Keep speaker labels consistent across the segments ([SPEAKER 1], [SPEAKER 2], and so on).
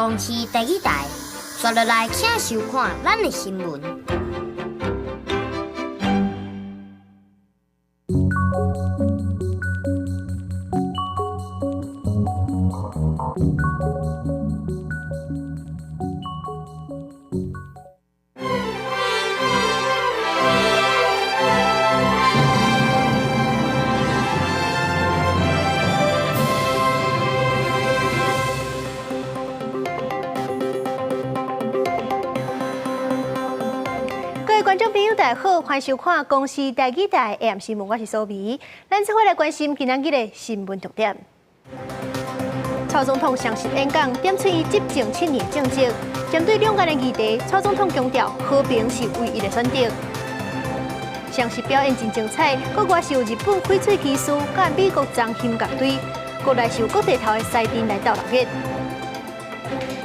[SPEAKER 1] 公司第几台，刷落来请收看咱的新闻。
[SPEAKER 2] 观众朋友，大家好，欢迎收看公视第几台 AM 新闻，我是苏眉。咱这回来关心今仔日的新闻重点。蔡总统上述演讲点出伊执政7年政绩，针对两岸的议题，蔡总统强调和平是唯一的选择。上述表演真精彩，国外是由日本翡翠技术甲美国彰兴乐队，国内是由各地头的赛阵来斗六月。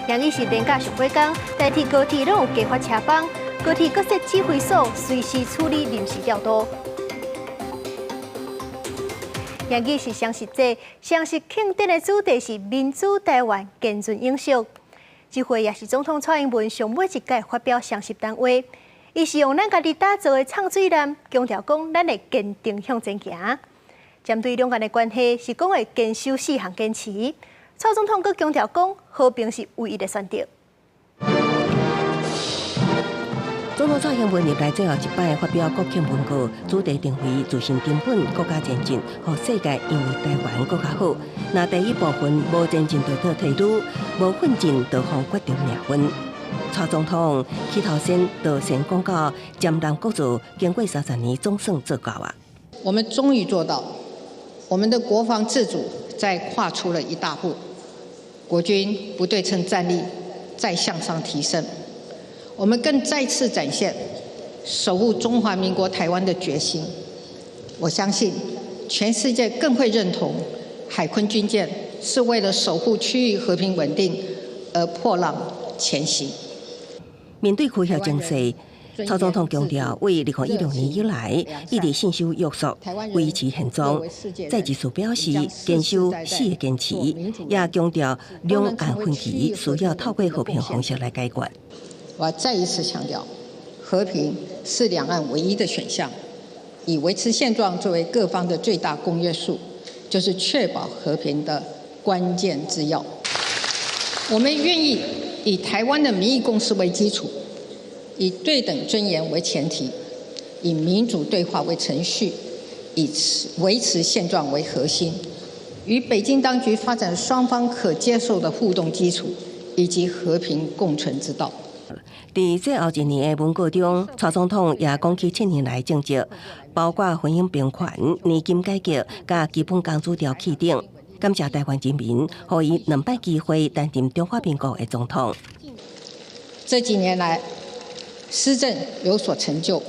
[SPEAKER 2] 由于是年假上过工，代替高铁拢有加发车帮。高铁各设指挥所随时处理临时调度。也日是双十节，双十庆典的主题是民主台湾坚韧永续。这回也是总统蔡英文上尾一届发表双十谈话，伊是用咱家己打造的畅水蓝，强调讲咱会坚定向前行。针对两岸的关系，是讲会坚守4项坚持。蔡总统阁强调讲，和平是唯一的选择。
[SPEAKER 3] 总统蔡英文入来最后一摆发表国庆文告，主题定为自信根本、国家前进，和世界因为台湾更较好。那第一部分无前进就讨退路，无奋进就方决定命运。蔡总统起头先就先讲到，江南国族经过30年总算做到啊。
[SPEAKER 4] 我们终于做到，我们的国防自主再跨出了一大步，国军不对称战力再向上提升。我们更再次展现守护中华民国台湾的决心。我相信，全世界更会认同海空军舰是为了守护区域和平稳定而破浪前行。
[SPEAKER 3] 面对区域情势，蔡总统强调，为2016年以来一直信守约束，维持现状。再一次表示坚守4个坚持，也强调两岸分歧需要透过和平方式来解决。
[SPEAKER 4] 我要再一次强调，和平是两岸唯一的选项。以维持现状作为各方的最大公约数，就是确保和平的关键之要。我们愿意以台湾的民意共识为基础，以对等尊严为前提，以民主对话为程序，以维持现状为核心，与北京当局发展双方可接受的互动基础，以及和平共存之道。
[SPEAKER 3] 在最后一年的文告中，蔡总统也讲起7年来政绩，包括婚姻平权、年金改革、甲基本工资条起等，感谢台湾人民，予伊2摆机会担任中华民国的总统。
[SPEAKER 4] 这几年来，施政有所成就，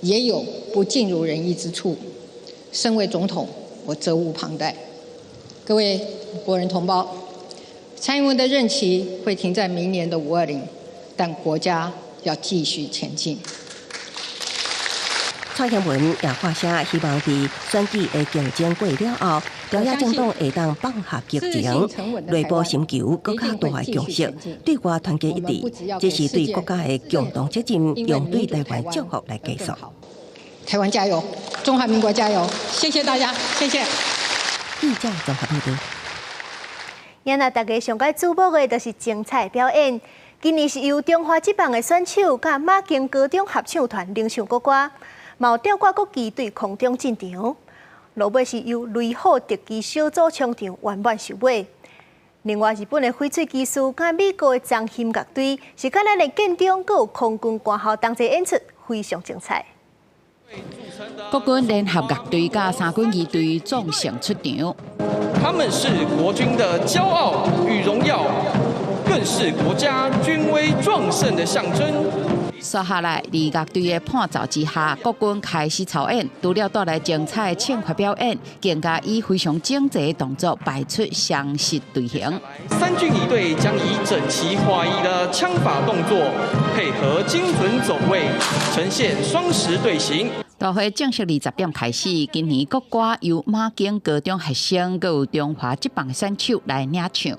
[SPEAKER 4] 也有不尽如人意之处。身为总统，我责无旁贷。各位国人同胞，蔡英文的任期会停在明年的520。但国家要继续前进。
[SPEAKER 3] 蔡英文也发声，希望在选举的竞争过了后，朝野政党会当放下激情，内部寻求更加大的共识，对外团结一致。这是对国家的共同责任，用对台湾祝福来结束。
[SPEAKER 4] 台湾加油，中华民国加油！谢谢大家，谢谢。
[SPEAKER 3] 记者综合报道。
[SPEAKER 2] 今仔大家上该瞩目的就是精彩表演。今年是由中华职棒的选手甲马京高中合唱团领唱国歌，有吊挂国旗对空中进场。落尾是由雷虎特技小组唱场圆满收尾。另外，日本的翡翠技术甲美国的彰兴乐队是甲咱的建中，阁有空军官校同齐演出，非常精彩。
[SPEAKER 5] 国军联合乐队甲三军仪队总胜出场。
[SPEAKER 6] 他们是国军的骄傲与荣耀。更是国家军威壮盛的象征。
[SPEAKER 5] 接下来，在乐队的伴奏之下，国军开始操演，除了带来精彩的庆贺表演，更加以非常整齐的动作摆出双十队形。
[SPEAKER 6] 三军仪队将以整齐划一的枪法动作，配合精准走位，呈现双十队形。
[SPEAKER 5] 大会正式20点开始，今年国歌由马京高中学生，佮有中华职棒选手来领唱。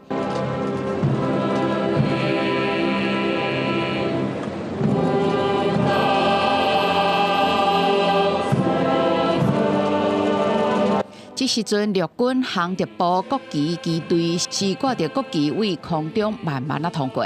[SPEAKER 5] 时阵，陆军航特部国旗旗队是挂着国旗为空中慢慢啊通过。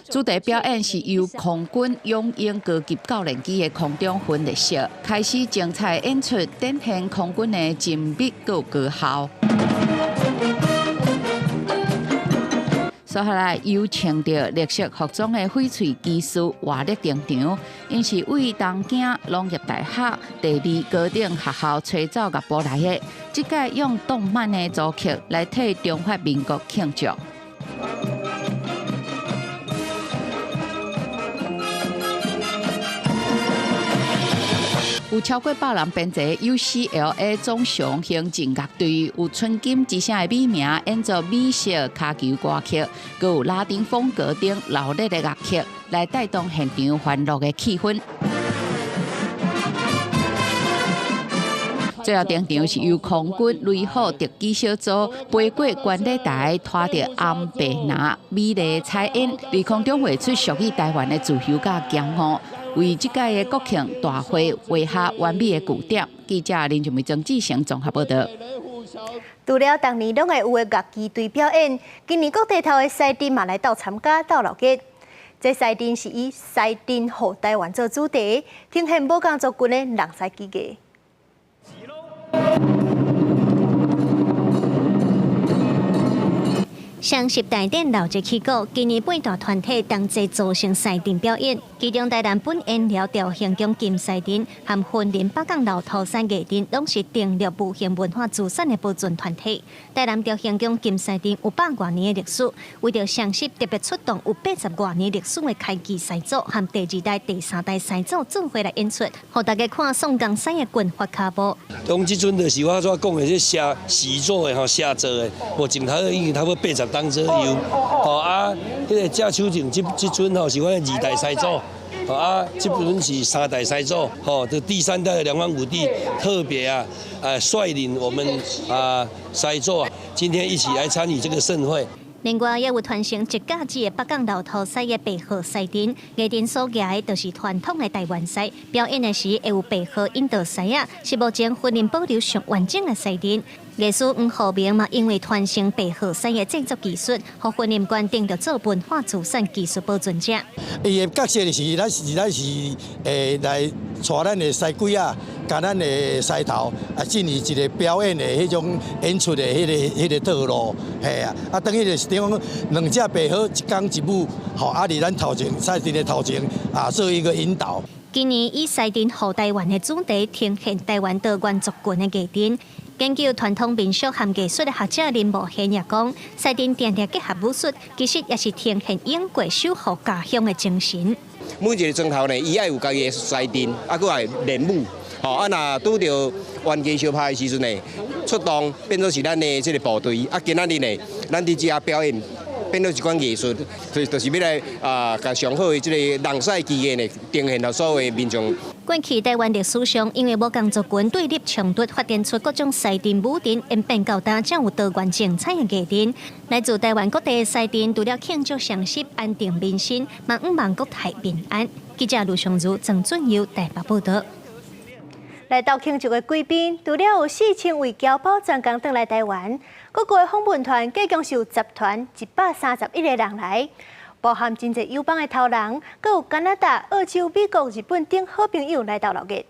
[SPEAKER 5] 主题表演是由空军永鹰高级教练机的空中分列式开始精彩演出，展现空军的精密和高效。接下来有穿着绿色服装的翡翠技师华丽登场，因是为东京农业大学第2高等学校吹奏乐部来的，这届用动漫的主曲来替中华民国庆祝。有超过100人编制 UCLA 总上行进乐队，有春金之声的美名演奏美式卡球歌曲，佮有拉丁风格等热烈的乐曲来带动现场欢乐的气氛。最后登场是由空军雷虎特技小组飞过观礼台，拖着红白蓝美丽彩烟，在空中画出属于台湾的自由甲骄傲。为这届的国庆大会画下完美的句点。记者林俊梅、曾志成综合报道。
[SPEAKER 2] 除了当年拢会有的乐器队表演，今年各地头的赛阵嘛来到参加到了结。这赛阵是以赛阵护台湾做主题，呈现武工族军的人才技艺。双十大典老节起鼓，今年8大团体同齐组成赛阵表演，其中台南本演了调行宫金赛阵和云林北港老头山艺阵，拢是登录无形文化资产的保存团体。台南调行宫金赛阵有100多年的历史，为着双十特别出动有80多年历史的开基赛组和第2代、第3代赛组做伙来演出，让大家看宋江山的军法脚步。
[SPEAKER 7] 当即阵就是我怎讲的，这写习作的吼，写做的，无前头已经差不多80当左右。迄个郑秋静即阵吼是阮的2代赛组。这阵是3代赛组，这第3代的梁方武帝特别率领我们赛组今天一起来参与这个盛会。
[SPEAKER 2] 另外，也有传承1架子的北港老头赛的白鹤赛阵，艺阵所举的就是传统的台湾赛，表演的时会有白鹤引导赛是目前云林保留上完整的赛阵。艺师黄浩明嘛，因为传承白鹤山的制作技术，和云林县定着做文化资产技术保存者。
[SPEAKER 8] 伊的角色是咱是来带咱的赛鬼甲咱的赛头进入一个表演的迄种演出的迄个道路，等于就是等于2只白鹤一公一母，伫咱头前赛阵的头前做一个引导。
[SPEAKER 2] 今年以赛阵护台湾的主题，呈现台湾多元族群的艺阵。研究传统民俗和艺术的学者林茂贤也讲，赛阵定定结合武术，其实也是呈现永过守护家乡的精神。
[SPEAKER 9] 每一个庄头呢，伊爱有家己的赛阵，佮爱练武。若拄到冤家相拍的时阵呢，出动变做是咱的这个部队。今仔日呢，咱伫遮表演。变做一款艺术，就是要来甲上好的这个人赛技艺呢，呈现到所有民众。
[SPEAKER 2] 过去台湾历史上，因为武工族群对立冲突，发展出各种赛阵武阵，演变到今才有多元精彩的艺阵。来自台湾各地的赛阵，除了庆祝双十、安定民心，嘛毋望国泰民安。记者卢尚如、郑俊佑台北报道。来到庆祝的贵宾，除了有4000位侨胞专工返来台湾，各国的访问团计共是有10团131个人来，包含真侪友邦的头人，佮有加拿大、澳洲、美国、日本等好朋友来到六月。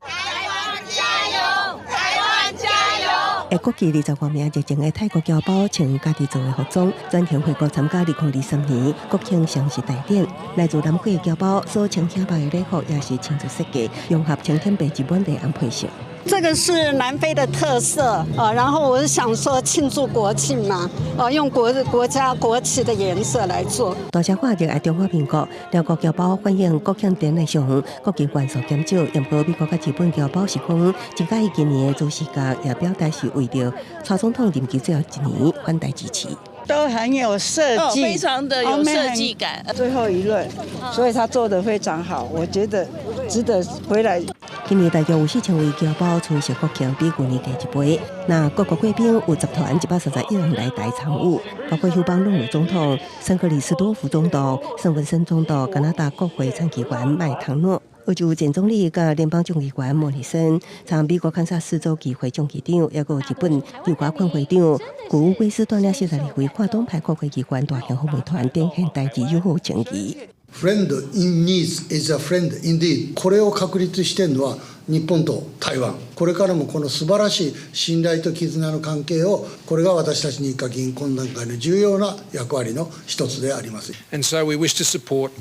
[SPEAKER 10] 台湾加油！台湾加油！
[SPEAKER 3] 国际20多名热情的泰国侨胞穿家己做的服装，专程回国参加2023年国庆双十大典。来自南国的侨胞所穿显白的礼服，也是亲自设计，融合青天白日本的红配色。
[SPEAKER 11] 这个是南非的特色然后我是想说庆祝国庆嘛，用国家国旗的颜色来做。
[SPEAKER 3] 大社会热爱中华民国，辽国侨胞欢迎国庆典的上，国际元素减少。不过美国甲日本侨胞是讲，真介意今年的主视觉也表达是为着蔡总统任期最后1年反台支持。
[SPEAKER 11] 都很有设计，
[SPEAKER 12] 非常的有设计感。
[SPEAKER 11] 最后一轮，所以他做得非常好，我觉得值得回来。
[SPEAKER 3] 今年大约有4000位侨胞从小国庆比去年加1倍。那各国贵宾有集团131人来台参与，包括休邦隆鲁总统、圣克里斯多夫总督、圣文森总督、加拿大国会参议员麦康诺。澳洲前总理甲联邦众议员莫里森，参美国堪萨斯州议会众议长，也有日本牛寡困会长古威斯锻炼42位跨党派国会议员大型访问团，展现台日友好情谊。
[SPEAKER 12] Friend in needs is a friend indeed。これを確立しているのは日本と台湾。これからもこの素晴らしい信頼と絆の関係を、これが私たち日華議員懇談会の重要な役割の一つであります。
[SPEAKER 13] And so we wish to support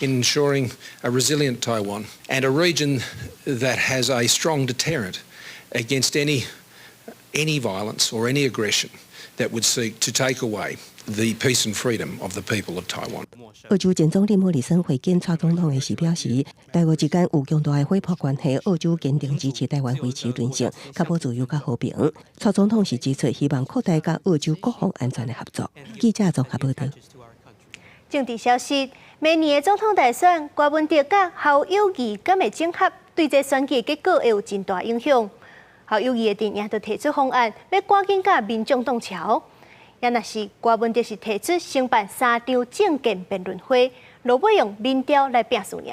[SPEAKER 13] in ensuring a resilient Taiwan and a region that has a strong deterrent against any violence or any aggression that would seek to take away the peace and freedom of the people of Taiwan.
[SPEAKER 3] 澳洲前总理莫里森会见蔡总统的时表示，台俄之间有强大的伙伴关系，澳洲坚定支持台湾维持韧性，确保自由甲和平。蔡总统是指出，希望扩大甲澳洲国防安全的合作。记者综合报道。
[SPEAKER 2] 政治消息：明年的总统大选，郭文哲甲侯友宜敢会整合，对这选举结果会有真大影响。侯友宜的阵营就提出方案，要赶紧甲民众动桥。也若是郭文哲是提出承办3场政见辩论会，落尾用民调来拼输赢。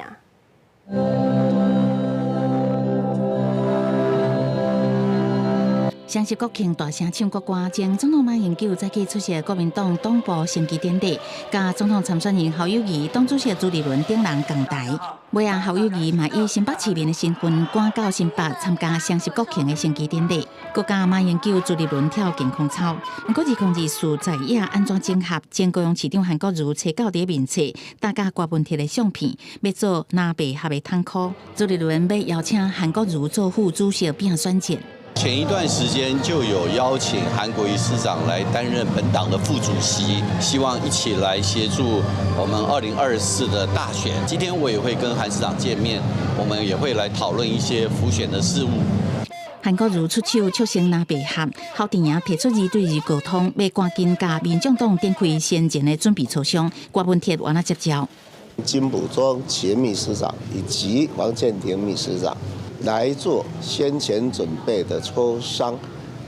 [SPEAKER 5] 双十国庆大声唱国歌，前总统马英九早起出席国民党党部升旗典礼，甲总统参选人侯友宜、党主席朱立伦等人同台。尾啊，侯友宜嘛以新北市民的身份赶到新北参加双十国庆的升旗典礼，佮甲马英九、朱立伦跳健康操。不过2024事在野安怎整合？前高雄市长韩国瑜找到伫面册，大家郭文哲的相片，要做南北合的汤库。朱立伦要邀请韩国瑜做副主席并选战。
[SPEAKER 14] 前一段时间就有邀请韩国瑜市长来担任本党的副主席，希望一起来协助我们2024的大选。今天我也会跟韩市长见面，我们也会来讨论一些辅选的事务。
[SPEAKER 5] 韩国瑜出手促成南北合，侯电影提出2对2沟通，要赶紧甲民众党展开先前的准备磋商。郭文哲完了接招，
[SPEAKER 15] 金溥中前秘书长以及王建廷秘书长来做先前准备的磋商，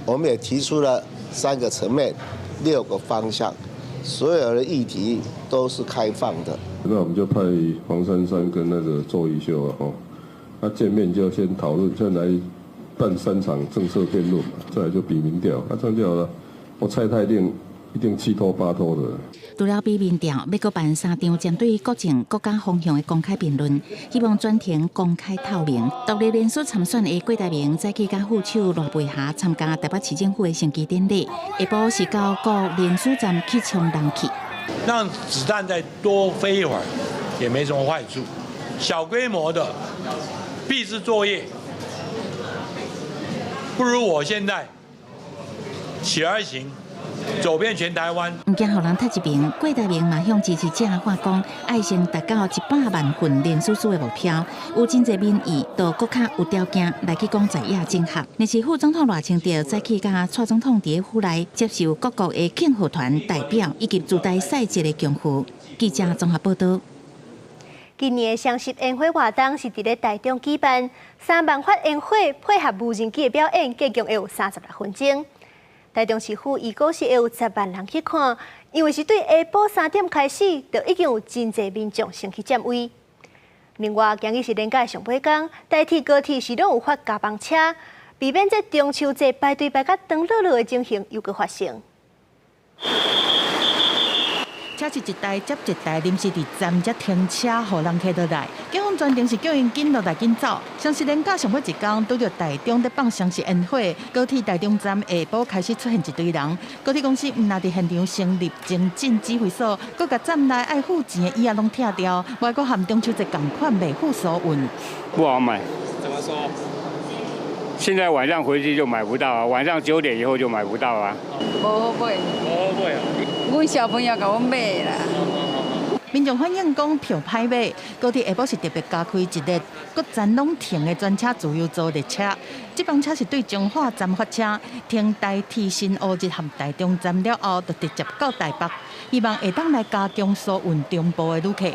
[SPEAKER 15] 我们也提出了3个层面、6个方向，所有的议题都是开放的。
[SPEAKER 16] 那我们就派黄珊珊跟那个周宜秀那见面就先讨论，先来办3场政策辩论嘛，再来就比民调，这样就好了。我猜他一定7拖8拖的。
[SPEAKER 5] 除了比民调，要搁办3场针对国情、国家方向的公开辩论，希望转庭公开透明。独立连署参选的郭台铭早起甲副手罗培霞参加台北市政府的升旗典礼，下晡是到各连署站去冲人气。
[SPEAKER 17] 让子弹再多飞一会儿，也没什么坏处。小规模的毕制作业，不如我现在起而行。走遍全台湾，
[SPEAKER 5] 唔惊互人踢一边。郭台铭嘛向支持者发讲，爱先达到100万份连署数的目标，有真侪民意，都更较有条件来去讲在野整合。但是副总统赖清德早起甲蔡总统伫府内接受各国的庆贺团代表以及驻台赛节的恭贺。记者综合报道。
[SPEAKER 2] 今年的双十烟火活动是伫咧台中举办，3万发烟火配合无人机的表演，计共会有36分钟。台中市府预估是会有10万人去看，因为是对下晡3点开始，就已经有真侪民众先去占位。另外，今日是连假上尾工，台铁高铁是拢有发加班车，避免这中秋节排队排甲长落落的情形又搁发生。
[SPEAKER 18] 车是一台接一台，临时伫站才停车，互人客倒来。警方专程是叫因紧落来紧走。双十连假上尾一天，拄着台中在放双十烟火，高铁台中站下晡开始出现一堆人。高铁公司毋但伫现场成立前进指挥所，佮甲站内爱付钱的椅仔拢拆掉，外国含中秋节同款袂付所运。
[SPEAKER 19] 不好买。怎么说？现在晚上回去就买不到啊，晚上9点以后就买不到啊。
[SPEAKER 20] 无好买，
[SPEAKER 19] 无好买啊！
[SPEAKER 20] 阮小朋友甲阮买啦。
[SPEAKER 18] 民众反映讲票歹买，高铁下晡是特别加开一列搁站拢停的专车自由坐列车。这班车是对彰化站发车，停台铁新乌日和台中站了后，就直接到台北，希望会当来加强疏运中部的旅客。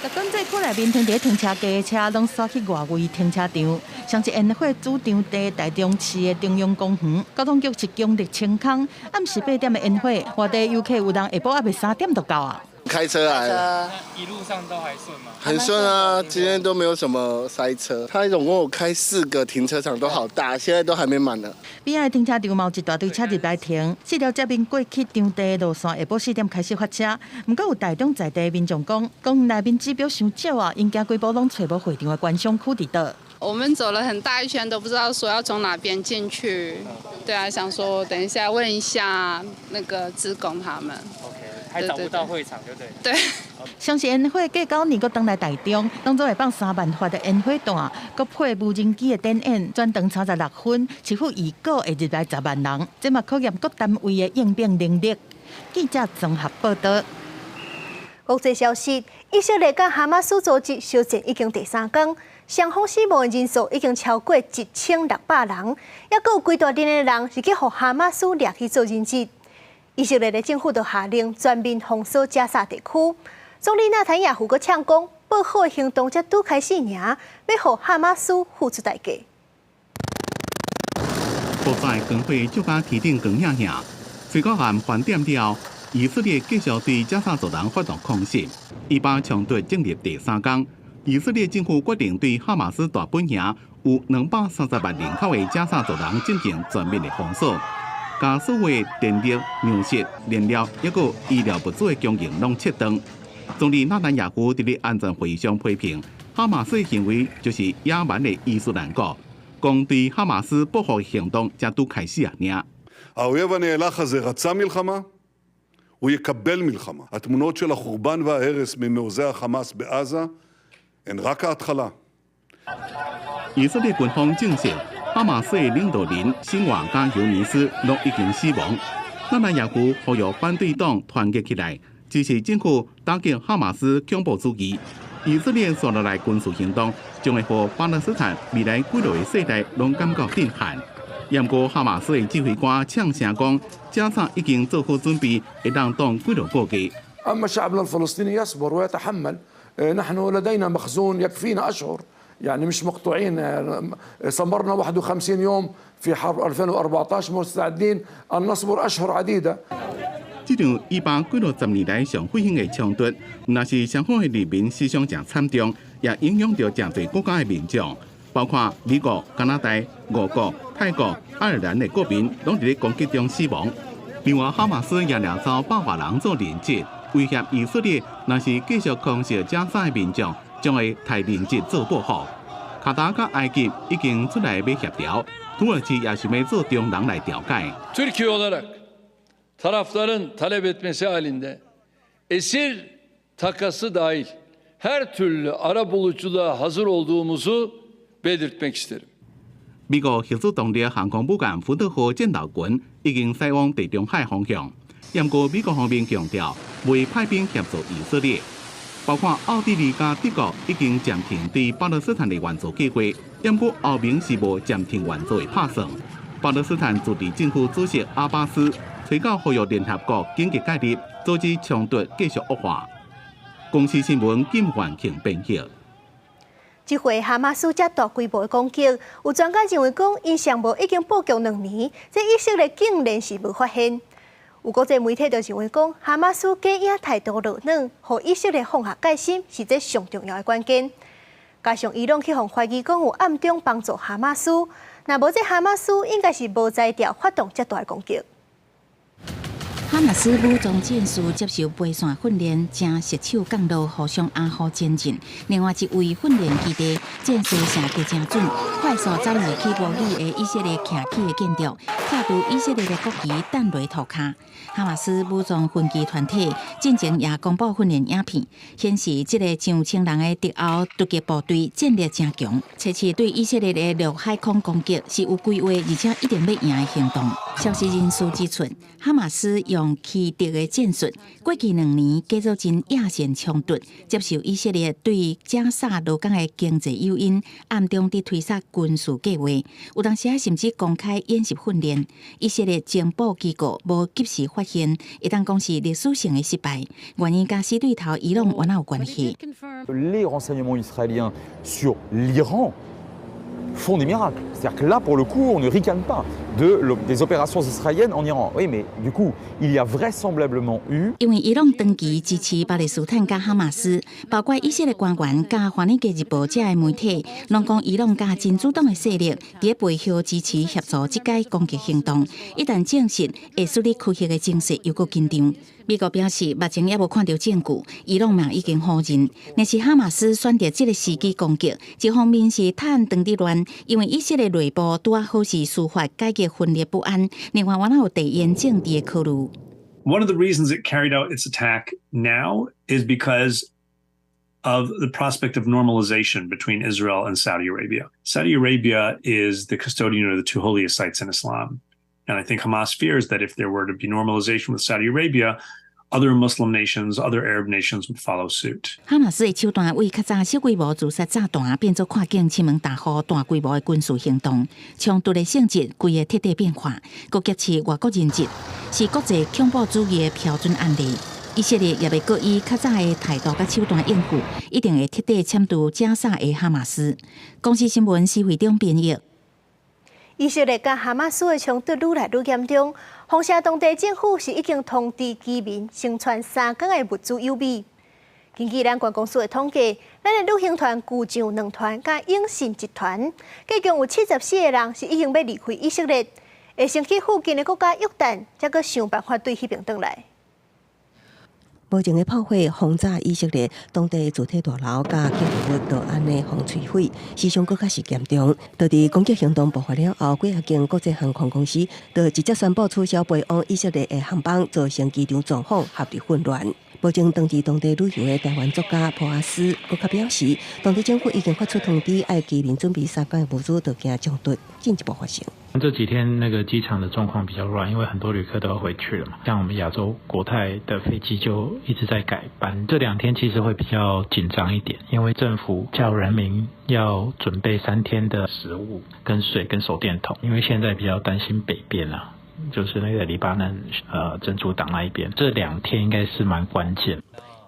[SPEAKER 18] 各港在区内面停伫停车格的车，拢刷去外围停车场。像是宴会主场地台中市的中央公园，交通局是强力清空。暗时8点的宴会，外地游客有人下晡还袂3点就到啊。
[SPEAKER 21] 开车来的，
[SPEAKER 6] 一路上都还顺吗？
[SPEAKER 21] 很顺啊，今天都没有什么塞车。他总共有开4个停车场，都好大，现在都还没满呢。
[SPEAKER 18] 边仔的停车场嘛有一大堆车入来停，4条接面过去场地路线，下晡4点开始发车。不过有台中在地民众讲，公园内面指标伤少啊，因惊规波拢找无会场的观赏区伫倒。
[SPEAKER 20] 我们走了很大一圈，都不知道说要从哪边进去。对啊，想说等一下问一下那个志工他们。
[SPEAKER 6] 还找不到会场，对不对？
[SPEAKER 20] 对。
[SPEAKER 18] 像是烟火过9年，搁登来台中，当作会放3万发的烟火弹，搁配无人机的展演，专长36分，市府预估会入来10万人，这嘛考验各单位的应变能力。记者综合报道。
[SPEAKER 2] 国际消息：以色列甲哈马斯组织相战已经第3天，双方死亡人数已经超过1600人，也搁有几大量的人是去互哈马斯掠去做人质。以色列的政府就下令全面封锁加沙地区。总理纳坦雅胡阁呛讲，报复的行动才拄开始尔，要互哈马斯付出代价。
[SPEAKER 22] 国在工会就甲起定更响响，最高案翻点了，以色列继续对加沙走廊发动空袭。以巴冲突进入第3天，以色列政府决定对哈马斯大本营有230万人口的加沙走廊进行全面的封锁。把所有电力、粮食、燃料，还有医疗物资的供应拢切断。总理纳坦雅胡伫咧安全会议上批评哈马斯的行为就是野蛮的伊斯兰国，讲对哈马斯报复的行动才拄开始尔。
[SPEAKER 23] האויב הנאלח הזה רצה מלחמה, הוא יקבל מלחמה. התמונות של החורבן וההרס ממעוזי החמאס בעזה הן רק ההתחלה.
[SPEAKER 22] 以色列军方证实，哈马斯的领导人辛瓦加尤尼斯拢已经死亡。纳坦雅胡呼吁反对党团结起来，支持政府打击哈马斯恐怖主义。以色列所落来军事行动，将会让巴勒斯坦未来几落的世代拢感觉震撼。不过，哈马斯的指挥官呛声讲，加沙已经做好准备，会当挡几落个月。
[SPEAKER 24] أما شعبنا الفلسطيني يصبر ويتحمل، نحن لدينا مخزون يكفينا أشهر. يعني مش مقطوعين، صبرنا 51 يوم في حرب 2014 مستعدين أن نصبر أشهر عديدة。
[SPEAKER 22] 这场以巴几落10年来上血腥的冲突，若是双方的人民死伤真惨重，也影响到真侪国家的民众，包括美国、加拿大、俄国、泰国、爱尔兰的国民，拢伫咧攻击中死亡。另外，哈马斯也掠走800人做人质，威胁以色列，若是继续攻击加沙的民众，将会替人质做报复。卡达甲埃及已经出来要协调，土耳其也想要做中人来调解。
[SPEAKER 25] Türkiye olarak tarafların talep etmesi halinde esir takası dahil her türlü arabuluculuğa hazır olduğumuzu belirtmek isterim.
[SPEAKER 22] 美国协助动力航空母舰福特号战斗群已经驶往地中海方向，不过美国方面强调未派兵协助以色列。包括奥地利加德国已经暂停对巴勒斯坦的援助计划，不过欧盟是无暂停援助的打算。巴勒斯坦自治政府主席阿巴斯催告呼吁联合国紧急介入，阻止冲突继续恶化。公司新闻金焕庆编辑。
[SPEAKER 2] 这回哈马斯这大规模的攻击，有专家认为讲，因上无已经布局2年，这以色列竟然是无发现。有国际媒体就认为讲，哈马斯假影态度落软，互以色列放下戒心，是这上重要的关键。加上伊朗去互怀疑讲有暗中帮助哈马斯，若无这哈马斯应该是无才调发动这大的攻击。
[SPEAKER 5] 哈马斯武装战士接受陪线训练，正携手降落，互相暗号前进。另外一位训练基地，战士射击正准，快速走入去无语的以色列徛起的建筑，跳入以色列的国旗弹落涂骹。哈马斯武装分击团体进前也公布训练影片，显示这个上千人的特奥突击部队战力真强，这次对以色列的陆海空攻击是有规划而且一定要赢的行动。消息人士指出，哈马斯用奇特的战术，过去2年继续真野戦冲突，接受以色列对加沙罗港的经济诱因，暗中伫推测军事计划，有当时甚至公开演习训练，
[SPEAKER 1] 现，以色列情报机构无及时发现，会当讲是历史性的失败，原因甲死对头伊朗原来有关系。
[SPEAKER 4] Les renseignements israéliens sur l'Iran font des miracles. C'est-à-dire que là, pour le coup, on ne ricane pas des opérations israéliennes en Iran. Oui, mais du coup, il y a vraisemblablement eu...
[SPEAKER 1] 因为伊朗长期支持巴勒斯坦甲哈马斯，包括以色列官员甲《华尔街日报》这的媒体，拢讲伊朗甲真主党的势力伫背后支持协助这届攻击行动。一旦证实，会使你区域的情势又搁紧张。美国表示，目前也无看到证据，伊朗嘛已经否认。但是哈马斯选择这个时机攻击，一方面是趁当地乱，因为以色列内部拄啊好是司法改革分裂不安，另外还有地缘政治的考虑。
[SPEAKER 7] One of the reasons it carried out its attack now is because of the prospect of normalization between Israel and Saudi Arabia. Saudi Arabia is the custodian of the two holiest sites in Islam. And I think Hamas fears that if there were to be normalization with Saudi Arabia, other Muslim nations, other Arab nations would follow suit.
[SPEAKER 1] 哈马斯的手段为较早小规模自杀炸弹变作跨境亲门大户大规模的军事行动，冲突的性质规个彻底变化，国劫持外国人质，是国际恐怖主义的标准案例。以色列也袂搁以较早的态度甲手段应付，一定会彻底牵制加沙的哈马斯。公司新闻施会长编译。
[SPEAKER 2] 以色列甲哈马斯的冲突愈来愈严重，红社当地政府是已经通知居民先传3天的物资优惠。根据咱观光署的统计，咱的旅行团旧上2团甲永信1团，计共有74个人是已经要离开以色列，会先去附近的国家约旦，才阁想办法对迄边转来。
[SPEAKER 3] 无情的炮火轰炸以色列当地主体大楼，甲建筑物都安尼互摧毁，死伤搁较是严重。就伫攻击行动爆发了后，几间国际航空公司就直接宣布取消飞往以色列的航班，造成机场状况合理混乱。目前当地旅游的台湾作家普阿斯搁较表示，当地政府已经发出通知，要居民准备3天的物资，就惊冲突进一步发生。
[SPEAKER 8] 这几天那个机场的状况比较乱，因为很多旅客都要回去了嘛。像我们亚洲国泰的飞机就一直在改班，这2天其实会比较紧张一点，因为政府叫人民要准备3天的食物、跟水、跟手电筒，因为现在比较担心北边啊。就是那个黎巴嫩真主党那一边，这2天应该是蛮关键。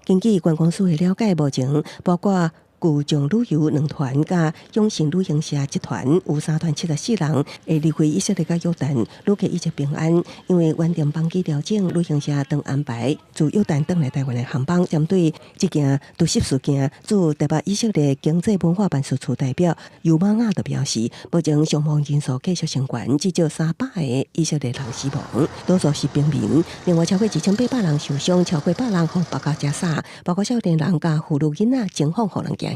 [SPEAKER 3] 根据观光署的了解，目前包括旧将旅游2团甲永信旅行社1团有3团74人会离开以色列甲约旦，旅客一直平安。因为原定班机调整，旅行社当安排自约旦转来台湾的航班。针对这件突袭事件，驻台北以色列经济文化办事处代表尤马亚就表示，目前伤亡人数继续升悬，至少300个以色列人死亡，多数是平民。另外超过1800人受伤，超过100人互绑到加沙，包括少年人甲妇女囡仔前往互人惊。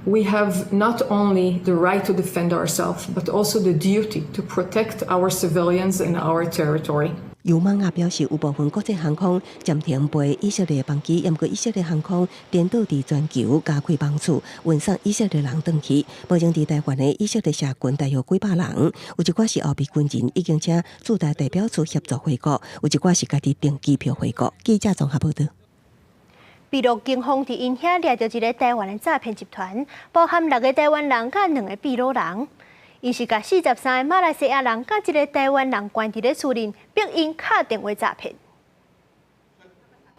[SPEAKER 9] We have not only the right to defend ourselves, but also the duty to protect our civilians in our territory.
[SPEAKER 3] 尤马亚表示，有部分国际航空暂停飞以色列班机，不过以色列航空颠倒伫全球加开帮助，运送以色列人回去。目前伫台湾的以色列社群大约几百人，有一寡是后备军人，已经请驻台代表处协助回国，有一寡是家己订机票回国。记者综合报道。秘鲁警方伫因遐抓到一个台湾的诈骗集团，包含6个台湾人甲2个秘鲁人。因是甲43个马来西亚人甲1个台湾人关伫咧厝内，逼因敲电话诈骗。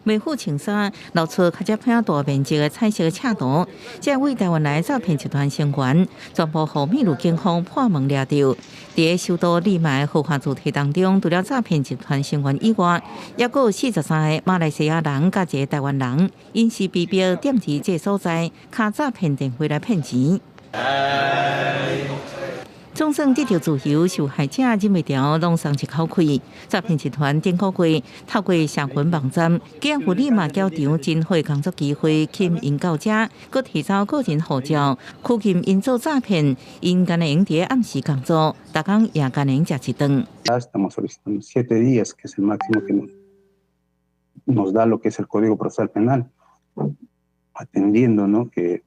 [SPEAKER 18] 未付清衫，露出较偏大面积的彩色赤图，这位台湾来诈骗集团成员，全部互秘鲁警方破门抓到。伫首都利马豪华主题当中，除了诈骗集团成员以外，也有43个马来西亚人甲1个台湾人，因是被逼点击这所在，敲诈骗电话来骗钱。总算这条自由受害者忍袂住拢送一口气。诈骗集团顶个月透过社群网站，给予立马交场真会工作机会，吸引到者，佮提早个人护照，拘禁因做诈骗，因干能伫暗时工作，逐工也干能食一顿。
[SPEAKER 26] Estamos solicitando 7 días, que es el máximo que nos da lo que es el Código Procesal Penal, atendiendo, ¿no? Que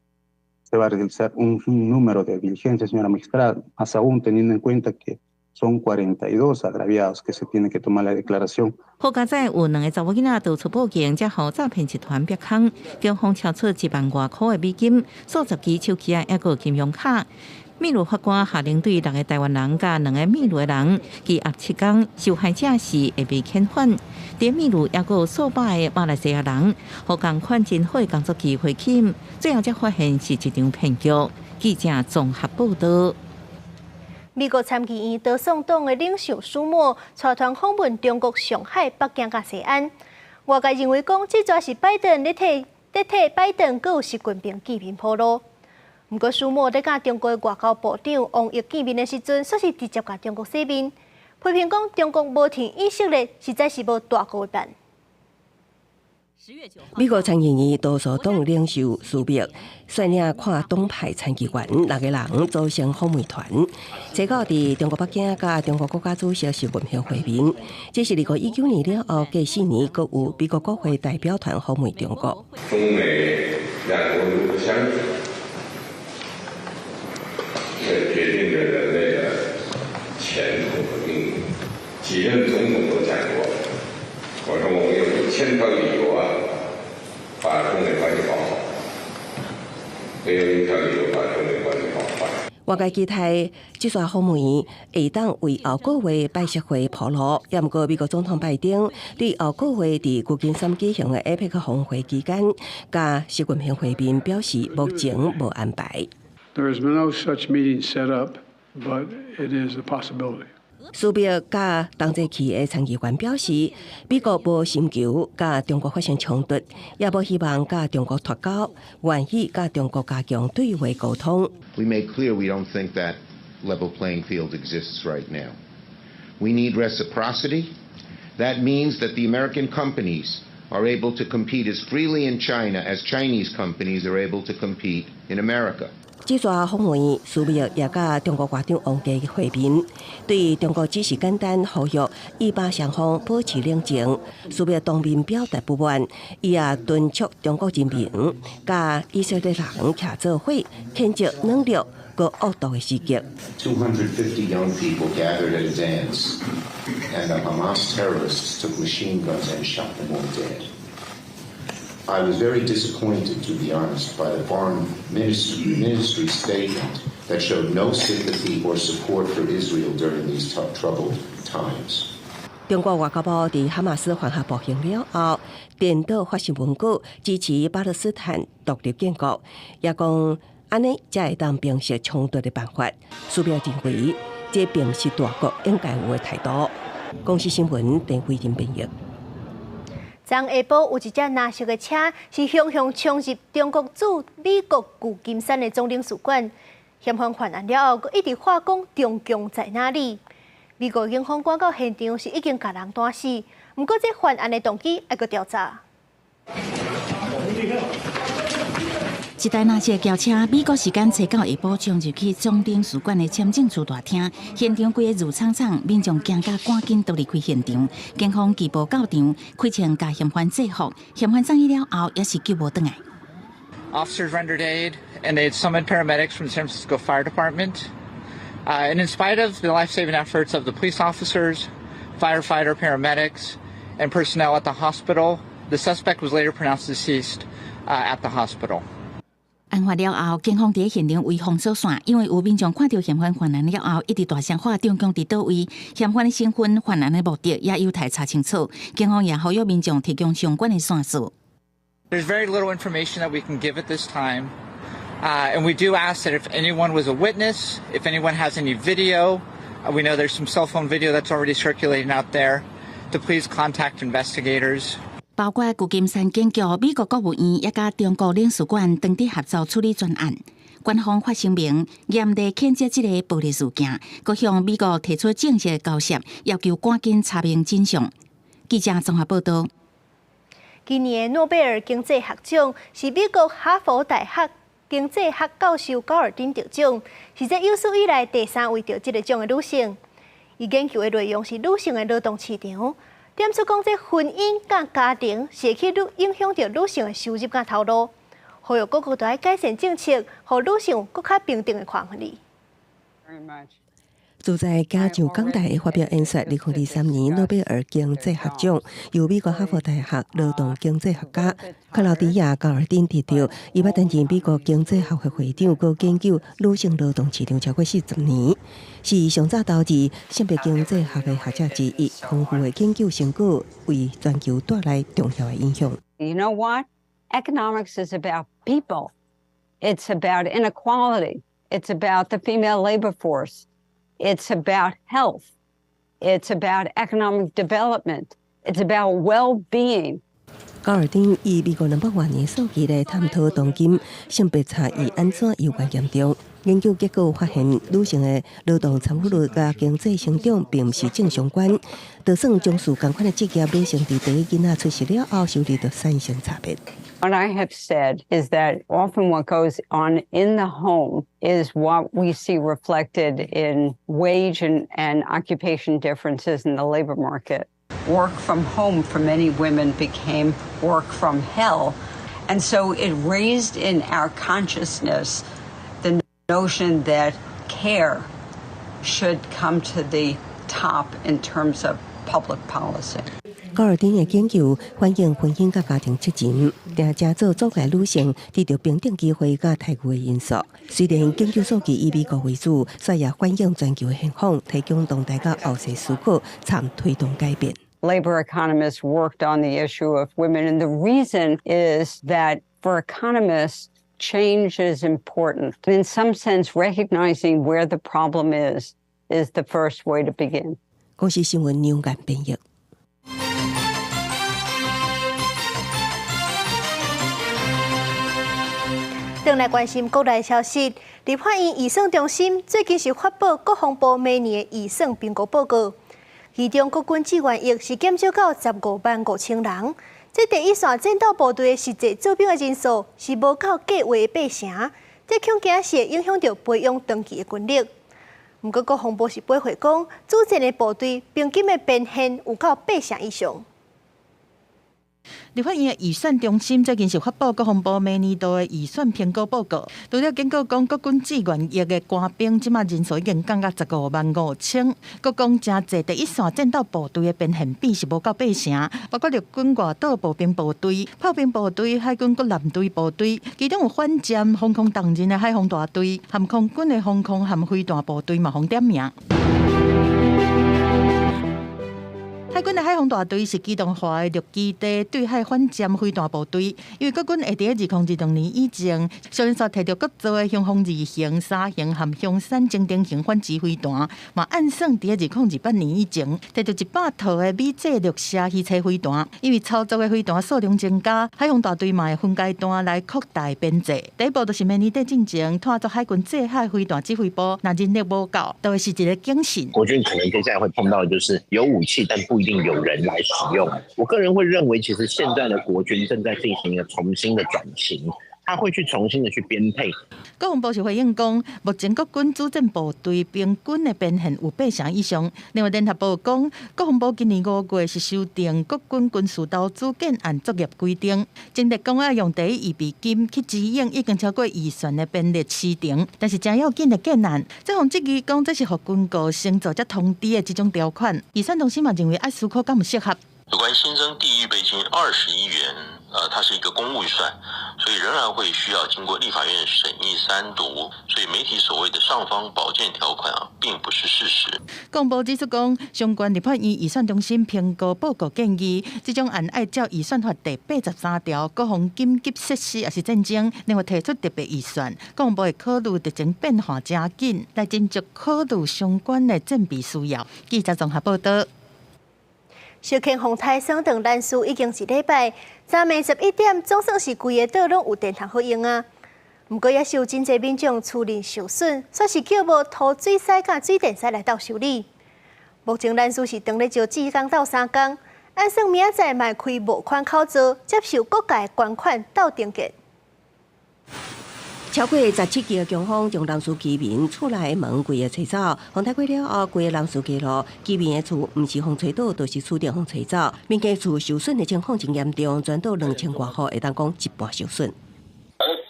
[SPEAKER 26] se va a realizar un número de diligencias, señora magistrada, más aún teniendo en cuenta que son 42 agraviados que se tiene que tomar la declaración.
[SPEAKER 18] 好佳在有2个查某囡仔到处报警，才互诈骗集团逼坑，警方敲出1万多块的美金，数十支手机啊，还有金融卡。秘鲁法官下令对6个台湾人甲2个秘鲁的人，其后7天受害者是会被遣返。伫秘鲁也有数百个马来西亚人，互共款真好的工作机会欠，最后才发现是一场骗局。记者综合报道。
[SPEAKER 2] 美国参议院多数党的领袖舒默带团访问中国上海、北京甲西安。外界认为讲，这绝是拜登咧替拜登佮有习近平见面铺路。不过，舒默咧甲中国外交部长王毅见面的时阵，说是直接甲中国洗面，批评讲中国无听以色列，实在是无大过办。
[SPEAKER 3] 美国参议院多数党领袖苏密率领跨党派参议员6个人组成访问团，最高伫中国北京甲中国国家主席习近平会面。这是2019年了后，隔4年，阁有美国国会代表团访问中国。
[SPEAKER 10] 中美两国如何相处，这决定着人类的前途和命运。几任总统都讲过，我说我们有1000条理由把中美关系搞好，没有一条理由把中美关系搞坏。
[SPEAKER 3] 外界期待这次访问会当为后个月拜习会铺路，也毋过美国总统拜登对后个月伫旧金山举行的 APEC 峰会期间，甲习近平会面表示目前无安排。
[SPEAKER 11] There is no such meeting set up, but it is a possibility.
[SPEAKER 3] 苏密甲同齐去的参议员表示，美国无寻求甲中国发生冲突，也无希望甲中国脱钩，愿意甲中国加强对话沟通。
[SPEAKER 12] We make clear we don't think that level playing field exists right now. We need reciprocity. That means that the American companies are able to compete as freely in China as Chinese companies are able to compete in America.
[SPEAKER 3] 这次访问，苏密也甲中国外长王毅会面，对中国只是简单呼吁以巴双方保持冷静。苏密当面表达不满，伊也敦促中国人民甲以色列人徛做伙，谴责冷漠和恶毒的袭击。
[SPEAKER 12] 250 young people gathered at a dance, and the Hamas terrorists took machine guns and shot them all dead. I was very disappointed, to be honest, by the foreign ministry statement that showed no sympathy or support for Israel during these troubled times.
[SPEAKER 3] 中国外交部伫哈马斯犯下暴行了后，颠倒发新闻稿支持巴勒斯坦独立建国，也讲安尼才会当平息冲突的办法。苏密认为，这并不是大国应该有的态度。公司新闻陈慧婷编译。
[SPEAKER 2] 昨下晡有一只蓝色的车是汹汹冲入中国驻美国旧金山的总领事馆，嫌犯犯案了后，佫一直话讲中共在哪里？美国警方赶到现场是已经把人打死，不过这犯案的动机还佫调查。
[SPEAKER 1] 一台蓝色轿车，美国时间早到下晡冲入去总领事馆的签证处大厅，现场规个如苍苍，民众惊甲赶紧都离开现场。警方缉捕到场，开枪甲嫌犯制服，嫌犯送医了后也是救无回来。
[SPEAKER 13] Officers rendered aid, and they had summoned paramedics from the San Francisco Fire Department. And in spite of the life-saving efforts of the police officers, firefighter, paramedics, and personnel at the hospital, the suspect was later pronounced deceased at the hospital.
[SPEAKER 1] 案发了后，警方伫现场围封锁线，因为有民众看到嫌犯犯案了后，一直大声喊中共伫倒位，嫌犯的身份、犯案的目的也有待查清楚。警方也呼吁民众提供相关的线索。
[SPEAKER 13] There's very little information that we can give at this time, and we do ask that if anyone was a witness, if anyone has any video, we know there's some cell phone video that's already circulating out there, to please contact investigators.
[SPEAKER 1] 包括旧金山警局、美国国务院也甲中国领事馆当地合作处理专案。官方发声明，严厉谴责这个暴力事件，佮向美国提出正式交涉，要求赶紧查明真相。记者综合报道。
[SPEAKER 2] 今年的诺贝尔经济学奖是美国哈佛大学经济学教授高尔丁得奖，是这有史以来第3位得这个奖的女性。伊研究的内容是女性的劳动市场。点出讲，这婚姻甲家庭是去影响到女性的收入甲头路，呼吁各国都要改善政策，让女性更较平等的权利。
[SPEAKER 3] 住在加州港大发表演说，2023年诺贝尔经济学奖由美国哈佛大学劳动经济学家克劳迪亚·高尔丁得到。伊捌担任美国经济学会会长，佮研究女性劳动市场超过40年，是上早导致性别经济学的学者之一。丰富的研究成果为全球带来重要的影响。
[SPEAKER 14] You know what? Economics is about people. It's about inequality. It's about the female labor force. It's about health. It's about economic development. It's about well-being.
[SPEAKER 3] 高尔丁以美国No.1的数据来探讨当今性别差异安怎有关严重。研究结果发现，女性的劳动参与率甲经济成长并不是正相关。就算从事同款的职业，女性伫第一囡仔出世了后，收入就产生差别。
[SPEAKER 14] What I have said is that often what goes on in the home is what we see reflected in wage and occupation differences in the labor market. Work from home for many women became work from hell. And so it raised in our consciousness the notion that care should come to the top in terms of public policy.
[SPEAKER 3] 高尔丁的研究反映婚姻甲家庭责任，定正做阻碍女性得到平等机会甲待遇的因素。虽然研究数据以美国为主，却也反映全球的现况，提供当代甲后世思考，参推动改变。
[SPEAKER 14] Labor economists worked on the issue of women, and the reason is that for economists, change is important. In some sense, recognizing where the problem is the first way to begin.
[SPEAKER 3] 国际新闻牛眼编译。
[SPEAKER 2] 转来关心国内消息，立法院预算中心最近是发布国防部明年的预算评估报告，其中国军志愿役是减少到15.500人，这第一线战斗部队的实际驻兵的人数是无到计划的8成，这恐惊是会影响到培养长期的军力。不过国防部是回回讲，主战的部队平均的表现有到8成以上。
[SPEAKER 18] 立法院的预算中心最近是发布国防部明年度的预算评估报告。除了警告讲，国军志愿役的官兵即马人数已经降到155000，国讲真济第一线战斗部队的表现比是无到8成，包括陆军外岛步兵部队、炮兵部队、海军各舰队部队，其中有反舰防空动人的海防大队、含空军的防空和飞弹部队嘛，互点名。海军的海防大队是机动化的陆基地对海反舰飞弹部队，因为国军会伫2026年以前，小人所摕到各造的雄风2型、3型和雄山精定型反击飞弹，嘛按算伫2028年以前，摕到100套的美制陆射鱼叉飞弹。因为操作的飞弹数量增加，海防大队嘛会分阶段来扩大编制。第一步就是明年底进前拓作海军制海飞弹指挥部，若人力无够，都会是一个警讯。
[SPEAKER 15] 国军可能接下来会碰到的就是有武器，但不一定有人来使用。我个人会认为，其实现在的国军正在进行一个重新的转型，他会去重新的去编配。
[SPEAKER 18] 国防部是回应讲，目前国军主战部队平均的表现有8成以上。另外，联合报讲，国防部今年5月是修订国军军事投资建案作业规定，正在讲要用第一预备金去支应已经超过预算的编列时程，但是真要紧的建案，这项质疑讲这是互军购先做才通知的这种条款，预算中心嘛认为爱思考敢不适合。
[SPEAKER 16] 有关新增第一预备金20亿元，它是一个公务预算，所以仍然会需要经过立法院审议3读，所以媒体所谓的上方保荐条款并不是事实。
[SPEAKER 18] 公布指出讲，相关立法院预算中心评估报告建议，这种案按照预算法第83条国防紧急设施也是战争，另外提出特别预算，国防部会考虑疫情变化加紧，来斟酌考虑相关的政备需要。记者综合报道。
[SPEAKER 2] 小庆风台升等人数已经1礼拜，昨暝11点总算是规个岛拢有电通好用啊。不过也是有真侪民众厝内受损，煞是叫无土水师甲水电师来到修理。目前人数是长咧招4天到3天，按算明仔载卖开募款口座，接受各界捐款到订结。
[SPEAKER 3] 超过17支的警方将人事居民厝内的门规个吹走，风台过了后，规个人事街路居民的厝唔是风吹倒，就是厝顶风吹走。民间厝受损的情况真严重，全岛2000多户，会当讲一半受损。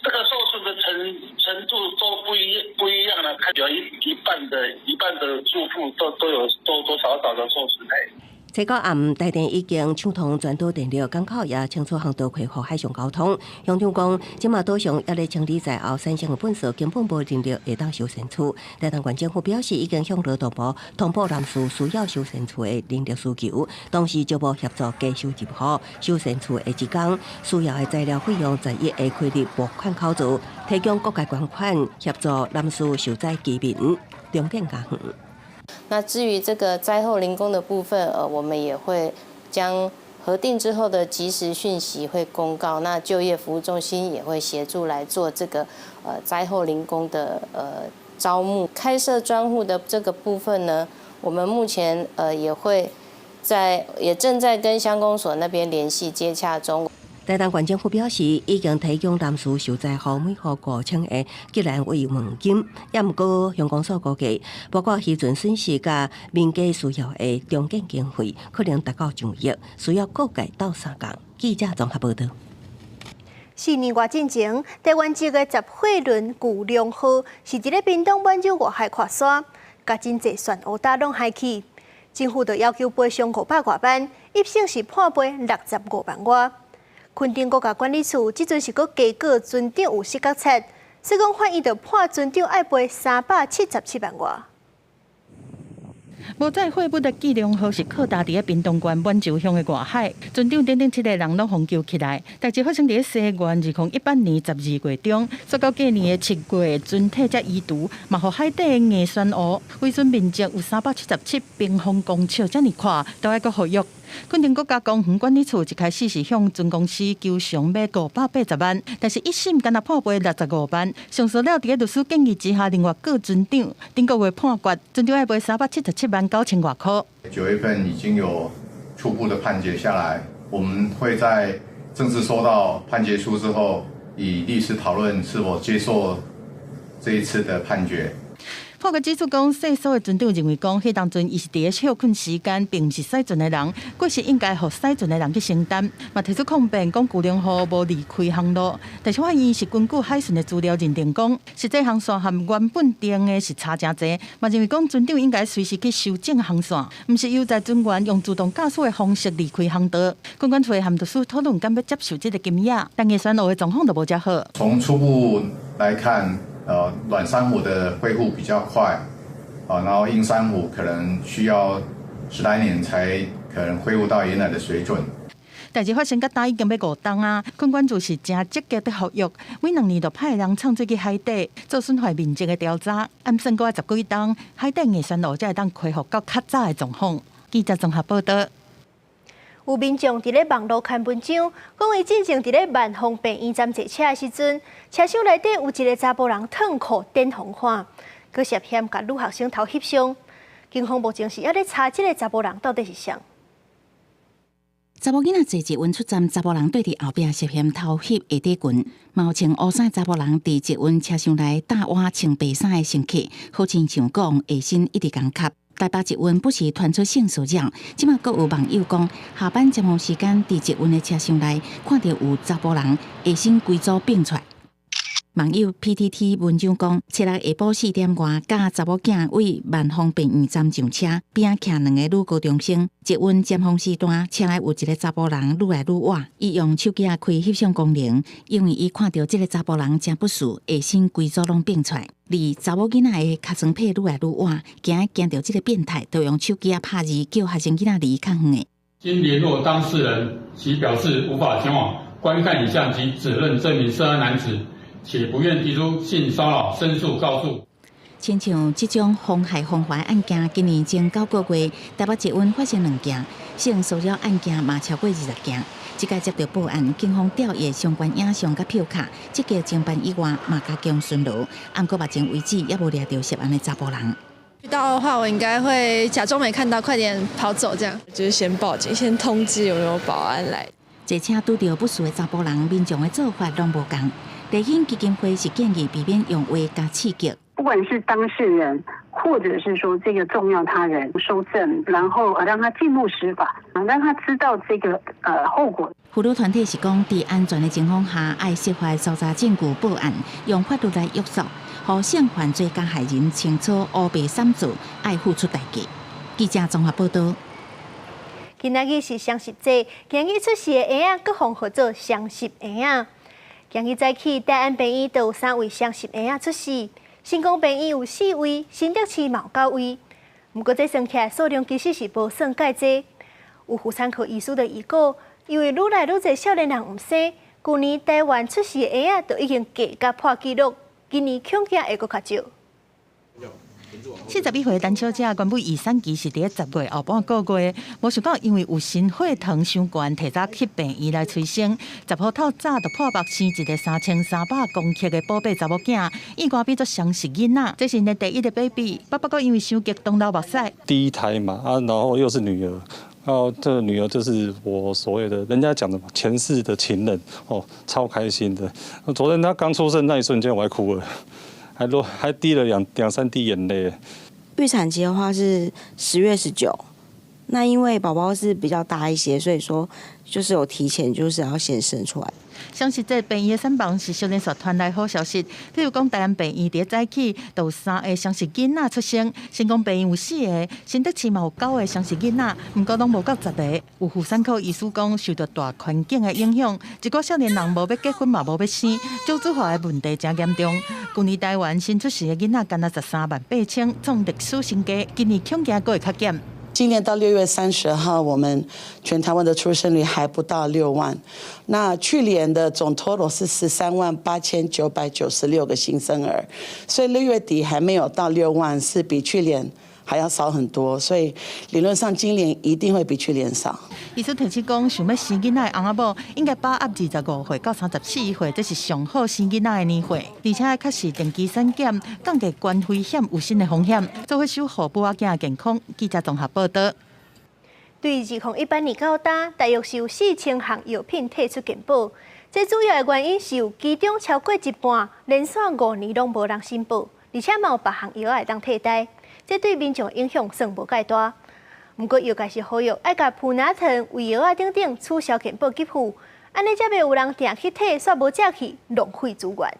[SPEAKER 17] 这个受损的程度都不一样了，看有一半
[SPEAKER 6] 半的住户都有多多少少的受损害。
[SPEAKER 3] 初到暗，台电已经抢通全岛电力，港口也清楚航道恢复海上交通。乡长讲，即马岛上也咧清理在后山上的粪扫，根本无人力会当修善处。台东县政府表示，已经向劳动部通报南市需要修善处的人力需求，同时就无协助加收入户。修善处的职工需要的材料费用11会开立拨款口子，提供各界捐款协助南市受灾居民重建家园。
[SPEAKER 17] 那至于这个灾后零工的部分，我们也会将核定之后的即时讯息会公告。那就业服务中心也会协助来做这个灾后零工的招募。开设专户的这个部分呢，我们目前也正在跟乡公所那边联系接洽中。
[SPEAKER 3] 台东县政府表示，已经提供南市受灾户每户5000个吉兰慰问金，也毋过乡公所估计，包括渔船损失甲民间需要的重建经费，可能达到上亿，需要各界斗相共。记者综合报道。
[SPEAKER 2] 4年外之前，台湾籍的集会轮古良号是一个屏东满洲外海跨山，甲真济船乌打拢海去，政府就要求赔偿500多万，一审是判赔65万外。垦丁国家管理处即阵是阁加告船长有失角贼，所以讲法院就判船长要赔377万外。
[SPEAKER 18] 无载货物的计量号是靠搭伫屏东县满洲乡的外海，船长等7个人拢互救起来。代志发生伫西元2018年12月中，所到隔年的7月，船体才移除，嘛互海底的硬酸湖。毁损面积有377平方公尺，遮尔宽，都要阁复育。垦丁国家公园管理处一开始是向船公司求偿要580万，但是一审敢若判赔65万。上诉了，伫个律师建议之下，另外告船长，顶个月判决，船长要赔377万9千多块。
[SPEAKER 19] 9月份已经有初步的判决下来，我们会在正式收到判决书之后，以律师讨论是否接受这一次的判决。
[SPEAKER 18] 法官指出讲，细数的船长认为讲，迄当阵伊是伫个休困时间，并毋是驶船的人，过失应该互驶船的人去承担。嘛提出抗辩，讲古良号无离开航路，但是法院是根据海巡的资料认定讲，实际航线和原本定的是差真济。嘛认为讲，船长应该随时去修正航线，毋是由在船员用自动驾驶的方式离开航道。公关处和律师讨论，敢要接受这个金额，但硬船湖的状况就无遮好。
[SPEAKER 19] 从初步来看。软珊瑚的恢复比较快，然后硬珊瑚可能需要10来年才可能恢复到原来的水准。
[SPEAKER 18] 代志发生，甲大已经要5冬啊！垦管处是真积极的呼吁，每2年就派人冲出去海底做损害面积的调查，暗算过10几冬，海底硬珊瑚才会当恢复到较早的状况。记者综合报道。
[SPEAKER 2] 有民众伫咧网络看文章，讲伊进前伫咧万丰病院站坐车的时阵，车厢内底有一个查甫人脱裤点红看，佮涉嫌甲女学生头翕相。警方目前是还咧查这个查甫人到底是谁。
[SPEAKER 1] 查某囡仔坐捷运出站，查甫人对伫后壁涉嫌偷翕下底裙，毛穿乌衫查甫人伫捷运车厢内搭碗穿白衫的乘客，好亲像讲下身一直共吸。台北捷运不时传出性骚扰，即马阁有网友讲，下班尖峰时间伫捷运的车厢内看到有查甫人下身规组并出来。网友 PTT 文章讲，7日下晡4点外，甲查某囝为万丰病院站上车，边仔徛2个女高中生。捷运尖峰时段，车内有一个查甫人愈来愈晚，伊用手机开翕相功能，因为伊看到这个查甫人真不顺，下身规组拢并出来。而查某囡仔的尻川皮愈来愈晚，惊到这个变态，就用手机拍字叫学生囡仔离较远的。
[SPEAKER 20] 经联络当事人，其表示无法前往观看影像及指认这名涉案男子。且不愿提出性骚扰申诉告诉。
[SPEAKER 1] 亲像这种妨害风化案件，今年前9个月，台北捷运发生2件，性骚扰案件嘛超过20件。这届接到报案，警方调阅相关影像甲票卡，积极侦办以外，嘛加强巡逻。按过目前为止，也无抓到涉案的查甫人。
[SPEAKER 21] 遇到的话，我应该会假装没看到，快点跑走，这样就是先报警，先通知有没有保安来。
[SPEAKER 1] 坐车拄到不熟的查甫人，民众的做法拢无同。雷英基金会是建议避免用话加刺激，
[SPEAKER 23] 不管是当事人，或者是说这个重要他人收证，然后让他进入司法，让他知道这个后果。
[SPEAKER 1] 辅导团体是讲，在安全的情况下，爱释怀搜查证据报案，用法律来约束。互性犯罪加害人清楚乌白三字，爱付出代价。记者综合报道。
[SPEAKER 2] 今仔日是双十节，今日出世的婴仔各方合作双十婴仔。今日早起，大安病院都有3位双十婴仔出世，成功病院有4位，新德市嘛有9位。不过这算起来数量其实是无算介多。有妇产科医师的预告，因为愈来愈侪少年人唔生，去年台湾出世的婴仔都已经加甲破纪录，今年恐惊会阁较少。
[SPEAKER 18] 41岁陈小姐原本预产期是伫10月后半个月，无想到因为有心血糖伤悬，提早去病院来催生。10号透早就破目生一个3300公克的宝贝查某囝，意外变作双十囡仔，这是因第一个 baby。爸爸因为伤激动流目屎。
[SPEAKER 4] 第一胎嘛，然后又是女儿。然后这个女儿就是我所谓的人家讲的嘛，前世的情人哦，超开心的。昨天她刚出生那一瞬间，我还哭了，还滴了两三滴眼泪。
[SPEAKER 5] 预产期的话是10月19，那因为宝宝是比较大一些，所以说就是有提前就是要先生出来。
[SPEAKER 18] 双十节病院的产房是少年社传来好消息，比如讲台南病院伫早起就有3个双十囡仔出生，成功病院有4个，新德市嘛有9个双十囡仔，不过拢无到10个。有妇产科医师讲，受到大环境的影响，一个少年人无要结婚嘛无要生，少子化的问题真严重。去年台湾新出世的囡仔，干那138000，创历史新高，今年恐惊还会较减。
[SPEAKER 7] 今年到6月30号，我们全台湾的出生率还不到6万。那去年的总 total 是138996个新生儿，所以6月底还没有到6万，是比去年还要少很多，所以理论上今年一定会比去年少。
[SPEAKER 18] 医师提起讲，想要生囡仔的翁仔某应该把握25岁到34岁，这是上好生囡仔的年岁，而且确实定期产检，降低关危险有新的风险，做伙守护母仔囝的健康。记者综合报道。
[SPEAKER 2] 对2018年到今，大约是有4000项药品退出健保，这主要的原因是有其中超过一半连续5年拢无人申报，而且嘛有别项药会当替代。这对民众影响算无介大，不过药界是呼吁爱甲普拿疼、胃药啊等等取消健保给付，安尼才袂有人定去摕，煞无借去浪费资源。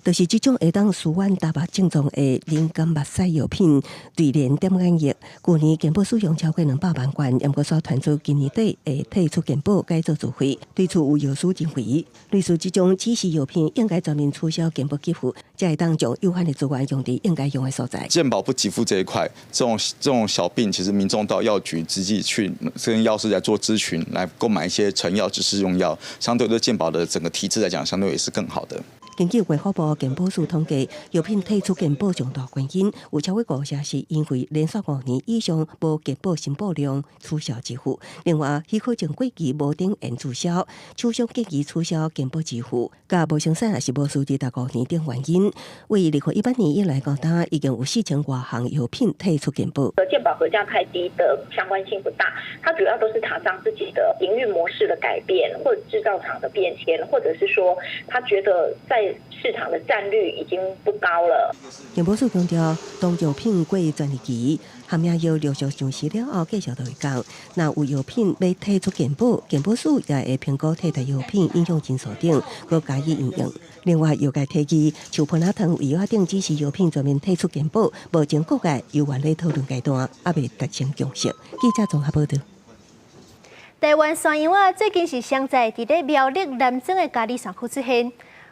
[SPEAKER 3] 就是这种会当舒缓大目症状的敏感目屎药品，对联点眼液，去年健保使用超过200万元，严格所传出今年底会退出健保改做自费，对此有药师认为，类似这种指示药品应该全面取消健保给付，才会当将有限的资源用在应该用的所在。
[SPEAKER 22] 健保不给付这一块，这种小病，其实民众到药局直接去跟药师来做咨询，来购买一些成药、指示用药，相对对健保的整个体制来讲，相对也是更好的。
[SPEAKER 3] 根据卫福部健保署统计，药品退出健保上大原因有超过50%是因为连续5年以上无健保申报量取消支付。另外，许可证过期无登验注销，厂商建议取消健保支付，甲无生产也是无数值达5年等原因。为2018年以来到今，已经有4000多项药品退出健保。
[SPEAKER 24] 健保核价太低的相关性不大，它主要都是厂商自己的营运模式的改变，或者制造厂的变迁，或者是说他觉得在市场的占率已经不高了。
[SPEAKER 3] 健保署强调，当药品过专利期，含药药陆续上市了后，继续就会讲。那有药品要退出健保，健保署也会评估替代药品影响因素等，佮加以应用。另外，药界提议，像普拿疼、胃药等指示药品全面退出健保，目前各界有原在讨论阶段，还未达成共识。记者综合报道。
[SPEAKER 2] 台湾山羊仔最近是上在伫咧苗栗南庄的嘉里山区出现。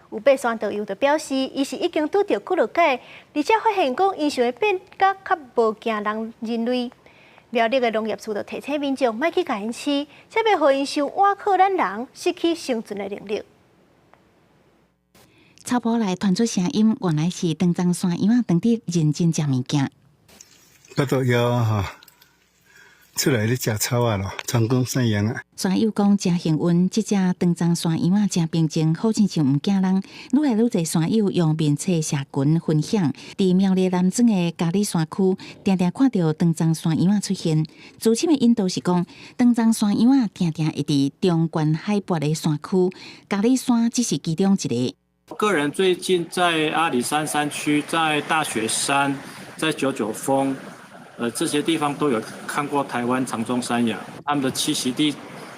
[SPEAKER 2] 有爬山导游就表示，伊是已经拄到骨落解，而且发现讲因想要变甲较无惊人类。苗栗的农业处就提醒民众莫去甲因饲，才袂互因伤瓦靠咱人失去生存的能力。
[SPEAKER 1] 草埔内传出声音，原来是长庄山羊仔当地认真食物件。
[SPEAKER 25] 我都要哈。出来咧食草啊咯，成功山羊啊！
[SPEAKER 1] 山友讲真幸运，这只长庄山羊仔真平静，好亲像唔惊人。愈来愈侪山友用面册社群分享，伫苗栗南庄的嘉里山区，常常看到长庄山羊仔出现。资深的引导是讲，长庄山羊仔常常会伫中悬海拔的山区，嘉里山只是其中一个。
[SPEAKER 27] 个人最近在阿里山山区，在大雪山，在九九峰。这些地方都有看过台湾长鬃山羊，它们的栖息地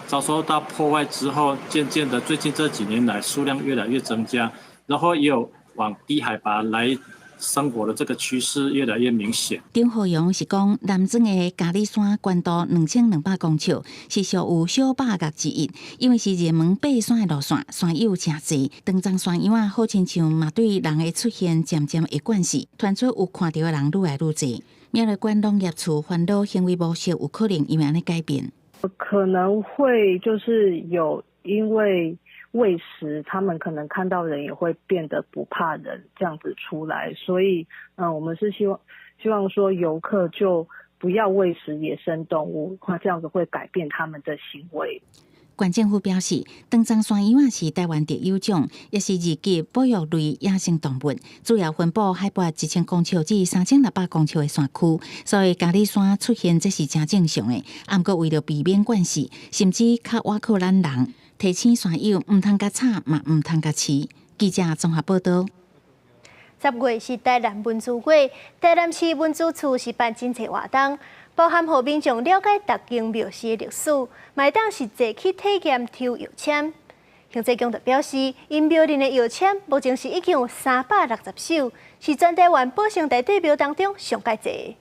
[SPEAKER 27] 遭受到破坏之后，渐渐的最近这几年来数量越来越增加，然后也有往低海拔来生活的这个趋势越来越明显。
[SPEAKER 1] 丁浩阳是讲，南庄的嘉里山关渡2200公尺是属有小百岳之一，因为是热门爬山的路线，山友真济。长庄山腰好亲像嘛对人的出现渐渐会惯势，传出有看到的人愈来愈济。苗栗县农业处烦恼行为模式有可能因为安尼改变，
[SPEAKER 8] 可能会就是有因为喂食，他们可能看到人也会变得不怕人这样子出来，所以我们是希望说游客就不要喂食野生动物，这样子会改变他们的行为。
[SPEAKER 1] 县政府表示，长庄山羊是台湾特有种，也是二级保育类野生动物，主要分布海拔1000公尺至3600公尺的山区，所以嘉里山出现这是真正常的。不过为了避免惯势，甚至较瓦靠咱人，提醒山友唔通甲吵，嘛唔通甲饲。记者综合报道。
[SPEAKER 2] 10月是台南文资月，台南市文资处是办真侪活动。包含互民众了解逐间庙寺的历史，买当实际去体验抽药签。行政宫就表示，因庙内的药签目前是已经有360首，是全台湾保生大帝庙当中上界侪。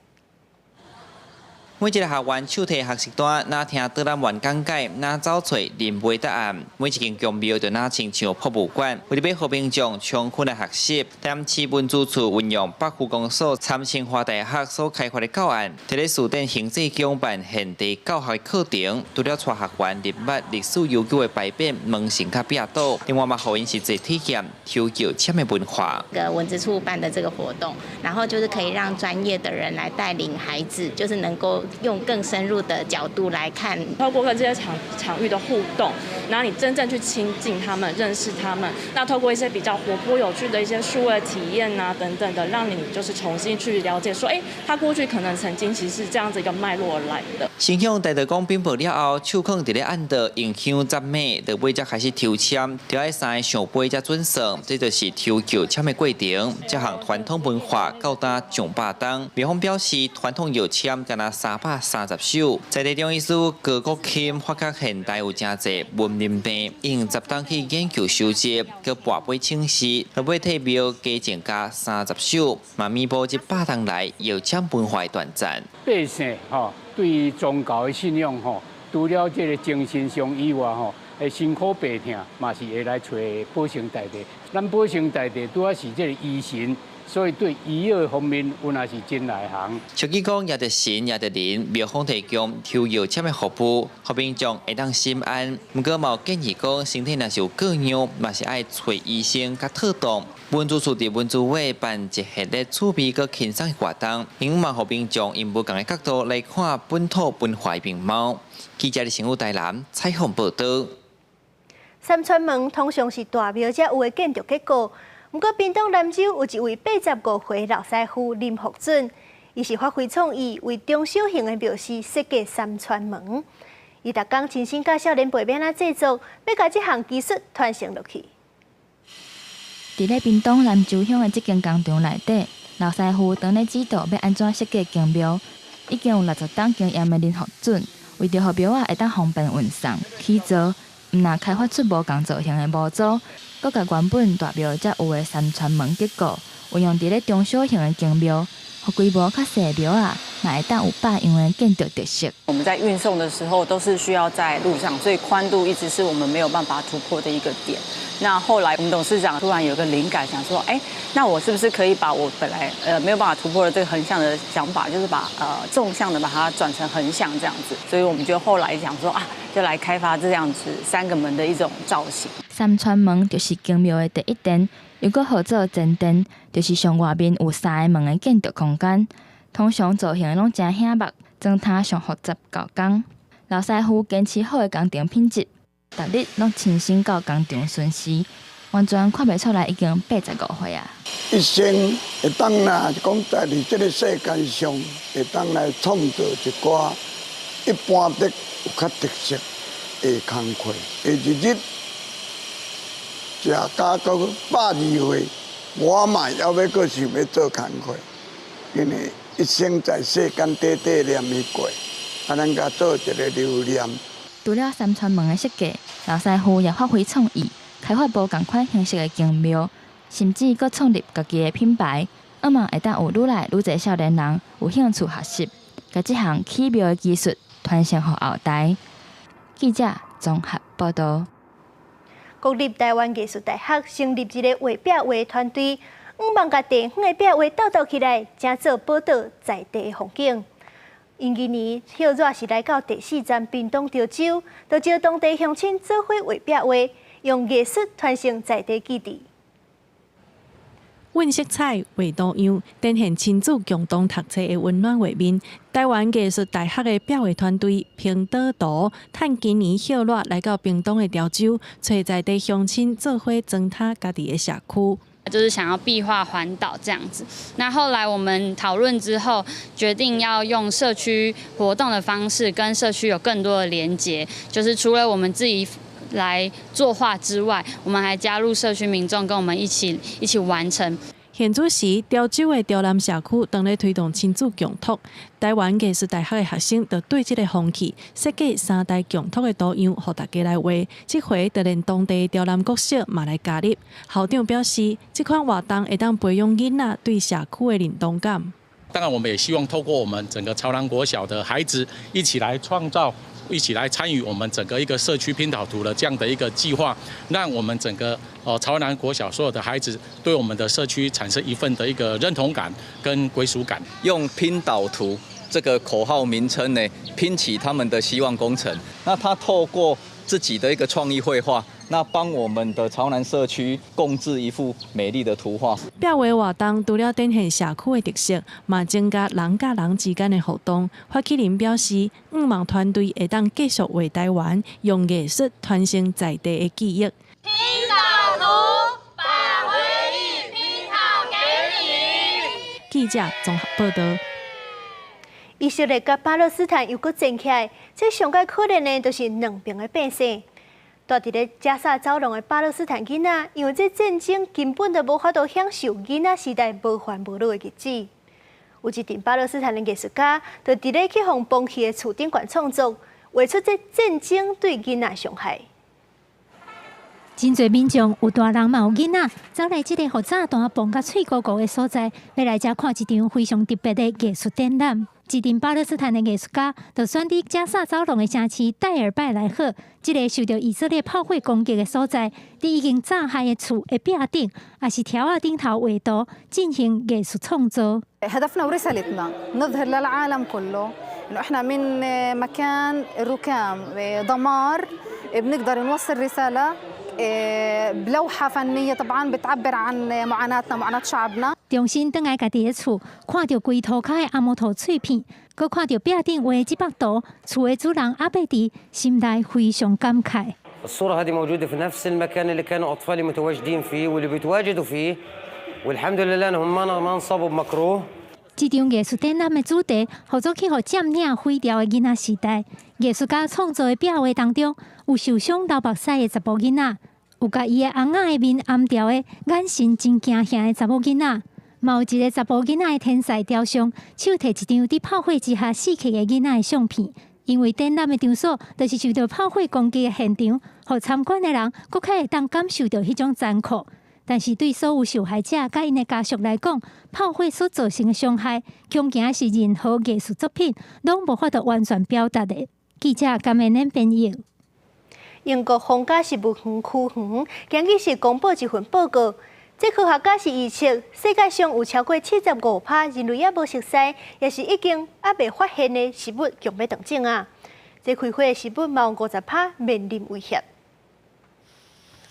[SPEAKER 9] 每一个学员手提学习单，那听导览员讲解，那找找临尾答案。每一间宫庙就那亲像博物馆，为了要互民众充分的学习，台南市文资处运用北区公所、参清华大学所开发的教案，伫咧树顶行政宫办现地教学课程，除了带学员入捌历史悠久的牌匾、门神甲壁刀，另外嘛，互因实际体验抽药签的文化。
[SPEAKER 10] 文资处办的这个活动，然后就是可以让专业的人来带领孩子，就是能够用更深入的角度来看，
[SPEAKER 11] 透过跟这些场域的互动，然后你真正去亲近他们、认识他们，那透过一些比较活泼有趣的一些数位体验啊等等的，让你就是重新去了解说，他过去可能曾经其实是这样子一个脉络而来的。
[SPEAKER 9] 先向大道公禀报了后，手放伫咧按道迎香10秒，到尾才开始抽签，就要3个上杯才准算，这就是抽药签的过程。这项传统文化到达上百档，庙方表示传统药签敢若330首，在地中医师高国钦发觉现代有真侪文人病，用10档去研究收集，佮跋杯清洗，落尾替庙加增加30首，嘛弥补这100档来药签文化的短暂。
[SPEAKER 12] 百姓对宗教的信仰除了这个精神上以外辛苦病痛嘛是会来找保生大帝。咱保生大帝拄啊是这个医神。所以对医药方面，我也是真内行。
[SPEAKER 9] 小记讲也得神也得人，庙方提供抽药签的服务，互民众会当心安。不过嘛建议讲，身体若是有各样，嘛是爱找医生甲特动。文资处伫文资会办一系列趣味佮轻松的活动，希望互民众用不同的角度来看本土文化的面貌。记者伫新武台南采访报道。
[SPEAKER 2] 三川门通常是大庙才有的建筑结构。不过，屏东南州有一位85岁老师傅林福准，伊是发挥创意，为中小型的庙寺设计三川门。伊逐工亲身教少年辈要安怎制作，要把这项技术传承落去。
[SPEAKER 13] 伫咧屏东南州乡的这间工厂内底，老师傅当咧指导要安怎设计经庙，已经有60档经验的林福准，为着互庙会当方便运送起造，毋但开发出无共造型的模组。佮甲原本大庙才有的三川门结构，运用伫咧中小型的经庙，互规模较细的庙嘛会当有百样的建筑特色。
[SPEAKER 26] 我们在运送的时候都是需要在路上，所以宽度一直是我们没有办法突破的一个点。那后来我们董事长突然有个灵感，想说，那我是不是可以把我本来没有办法突破的这个横向的想法，就是把纵向的把它转成横向这样子。所以我们就后来想说就来开发这样子3个门的一种造型。
[SPEAKER 13] 三川门就是经庙的第一殿，又搁号做前殿，就是上外面有3个门的建筑空间。通常造型拢真显目，装塔上复杂搞工。老师傅坚持好的工程品质，逐日拢亲身到工厂巡视，完全看袂出来已经85岁啊！
[SPEAKER 28] 一生会当啦，就讲在这个世界上会当来创造一寡一般的有较特色的工课，的日日食到120岁，我嘛还要搁想要做工课，因为一生在世间短短念伊过，咱甲做一个留念。
[SPEAKER 13] 除了三川门的设计，老师傅也发挥创意，开发无同款形式的经庙，甚至佫创立家己的品牌，希望会当有愈来愈侪少年人有兴趣学习，甲这项奇妙的技术传承予后代。记者综合报道。
[SPEAKER 2] 国立台湾艺术大学成立一个画壁画团队，希望甲地方的壁画斗斗起来，正做报道在地的风景。因今年hiệu热是来到第4站屏东潮州，就招当地乡亲做伙画壁画，用艺术传承在地基地。
[SPEAKER 6] 阮色彩画图样，展现亲子共同读册的温暖画面。台湾艺术大学的壁画团队平岛图，趁今年hiệu热来到屏东的潮州，找在地乡亲做伙增塔家己的社区。
[SPEAKER 14] 就是想要壁画环岛这样子。那后来我们讨论之后，决定要用社区活动的方式，跟社区有更多的连结。就是除了我们自己来作画之外，我们还加入社区民众跟我们一起完成。
[SPEAKER 6] 现主时，潮州的潮南社区当咧推动亲子共读，台湾艺术大学的学生就对这个风气设计3代共读的图样，让大家来画。这回就连当地潮南国小嘛来加入。校长表示，这款活动会当培养囡仔对社区的认同感。
[SPEAKER 15] 当然，我们也希望透过我们整个潮南国小的孩子一起来创造。一起来参与我们整个一个社区拼导图的这样的一个计划，让我们整个潮南国小所有的孩子对我们的社区产生一份的一个认同感跟归属感。
[SPEAKER 16] 用拼导图这个口号名称呢，拼起他们的希望工程。那他透过自己的一个创意绘画，那帮我们的潮南社区共制一幅美丽的图画。
[SPEAKER 6] 壁画活动除了展现社区的特色，嘛增加人甲人之间的互动。发起人表示，希望团队会当继续为台湾用艺术传承在地的记忆。
[SPEAKER 17] 拼导图，把回忆拼好给你。
[SPEAKER 6] 记者综合报道。
[SPEAKER 2] 以色列甲巴勒斯坦又搁争起来，这上界可怜的，就是两边的百姓。住伫咧加沙走廊的巴勒斯坦囡仔，因为这战争根本就无法度享受囡仔时代无烦无恼的日子。有一阵巴勒斯坦的艺术家，就伫咧去互崩弃的厝顶悬创作，画出这战争对囡仔伤害。
[SPEAKER 19] 真侪民众有大人嘛有囡仔，走来这个互炸弹崩甲脆糊糊的所在，要来遮看一场非常特别的艺术展览。一阵巴勒斯坦的艺术家就选伫加沙走廊的城市戴尔拜莱赫，这个受到以色列炮火攻击的所在，伫已经炸坏的厝的壁顶，也是条仔顶头画图进行艺术创作。
[SPEAKER 20] هدفنا ورسالتنا نظهر للعالم كله إنه إحنا من مكان الركام دمار بنقدر نوصل رسالة بلوحة فنية طبعا بتعبر عن معاناتنا معاناة شعبنا。
[SPEAKER 19] 重新倒来家己的厝，看到规涂骹的阿摩头碎片，佮看到壁顶画的这幅图，厝的主人阿贝迪心内非常感慨。
[SPEAKER 21] الصورة هذه موجودة في نفس المكان اللي كانوا أطفالي متواجدين فيه واللي بيتواجدوا فيه والحمد لله إنهم ما انصابوا بمكروه。
[SPEAKER 19] 这场艺术展览的主题，合作去互占领毁掉的囡仔时代。艺术家创作的壁画当中，有受伤流目屎的查甫囡仔，有甲伊的红仔的面暗掉的眼神真惊吓的查某囡仔。嘛有一个查甫囡仔的天才雕像，手摕一张伫炮火之下死去的囡仔的相片。因为展览的场所就是受到炮火攻击的现场，互参观的人更较会当感受到迄种残酷。但是对所有受害者甲因的家属来讲，炮火所造成的伤害，恐惊是任何艺术作品拢无法度完全表达的。记者甘美恁编译。
[SPEAKER 2] 英国皇家食物园区园今日是公布一份报告。这科学家是预测，世界上有超过75%人类也无熟悉，也是已经未发现的食物将要动静啊！这开花的食物嘛有50%面临威胁。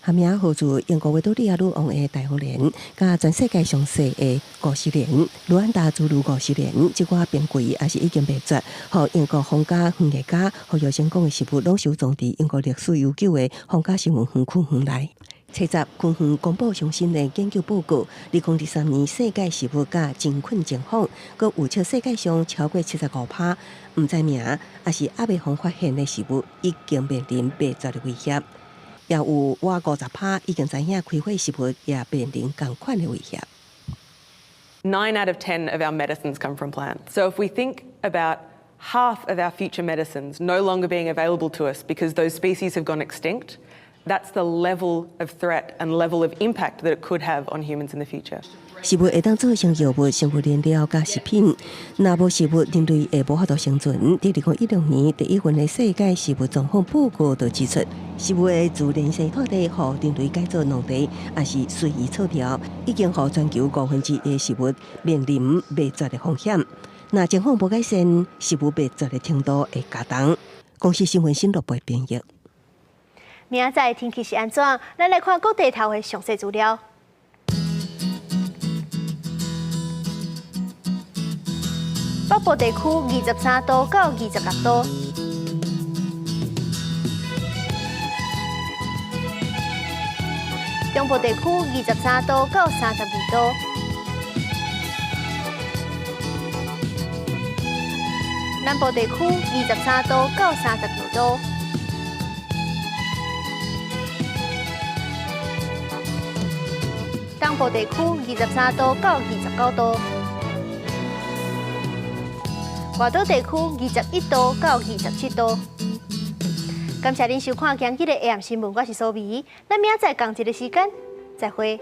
[SPEAKER 3] 下面号自英国维多利亚女王的大夫人，甲全世界上细的故事莲卢安达侏儒故事莲，即寡冰柜也是已经灭绝，和英国皇家园艺家和有成功的食物拢收藏伫英国历史悠久的皇家新闻园区园内。七十园园公布最新的研究报告，2013年世界食物甲真菌情况，佮预测世界上超过75%唔知名，也是未互发现的食物已经面临灭绝的威胁。也有我50%已经知影开花食物也面临同款的威胁。
[SPEAKER 29] 9 out of 10 of our medicines come from plants. So if we think about half of our future medicines no longer being available to us because those species have gone extinct, that's the level of threat and level of impact that it could have on humans in the future.
[SPEAKER 3] 食物会当做成药物、生物燃料加食品。若无食物，人类会无法度生存。伫2016年第一份的世界食物状况报告就指出，食物的自然性土地，互人类改造农地，也是随意草调，已经互全球1/5的食物面临灭绝的风险。若情况无改善，食物灭绝的程度会加重。公司新闻新闻部编译。
[SPEAKER 2] 明仔载天气是安怎？咱来看各地头的详细资料。北部地区23度到26度，中部地区23度到32度，南部地区23度到32度，东部地区23度到29度。外岛地区21度到27度。感谢您收看今日的 AM 新闻，我是苏眉。咱明仔载同一个时间再会。